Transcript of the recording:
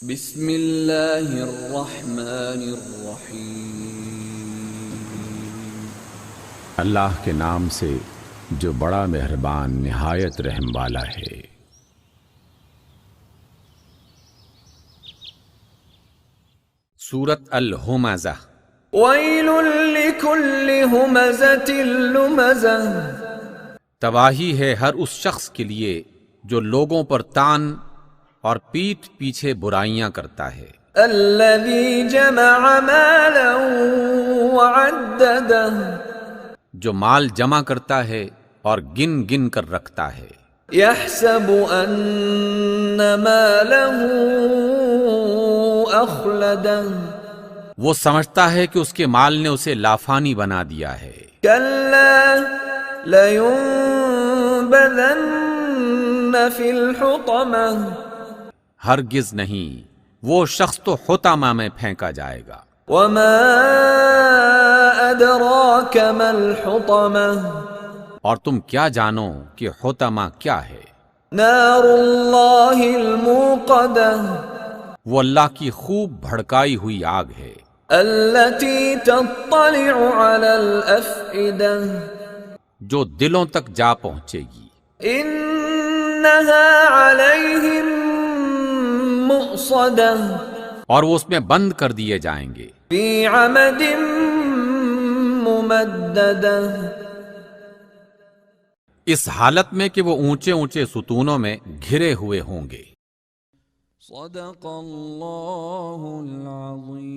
بسم اللہ الرحمن الرحیم، اللہ کے نام سے جو بڑا مہربان نہایت رحم والا ہے۔ سورۃ الہمزہ۔ ویل لکل ہمزۃ لمزہ، تباہی ہے ہر اس شخص کے لیے جو لوگوں پر تان اور پیٹھ پیچھے برائیاں کرتا ہے۔ الذی جمع مالا وعددہ، جو مال جمع کرتا ہے اور گن گن کر رکھتا ہے۔ یحسب ان مالہ اخلدہ، وہ سمجھتا ہے کہ اس کے مال نے اسے لافانی بنا دیا ہے۔ کلا لینبذن فی الحطمہ، ہرگز نہیں، وہ شخص تو حطمہ میں پھینکا جائے گا۔ وما ادراک ما الحطمہ، اور تم کیا جانو کہ حطمہ کیا ہے؟ نار اللہ الموقدہ، وہ اللہ کی خوب بھڑکائی ہوئی آگ ہے۔ التي تطلع على الافئدہ، جو دلوں تک جا پہنچے گی۔ انها علیہم مؤصدہ، اور وہ اس میں بند کر دیے جائیں گے۔ فی عمد ممددہ، اس حالت میں کہ وہ اونچے اونچے ستونوں میں گھرے ہوئے ہوں گے۔ صدق اللہ العظیم۔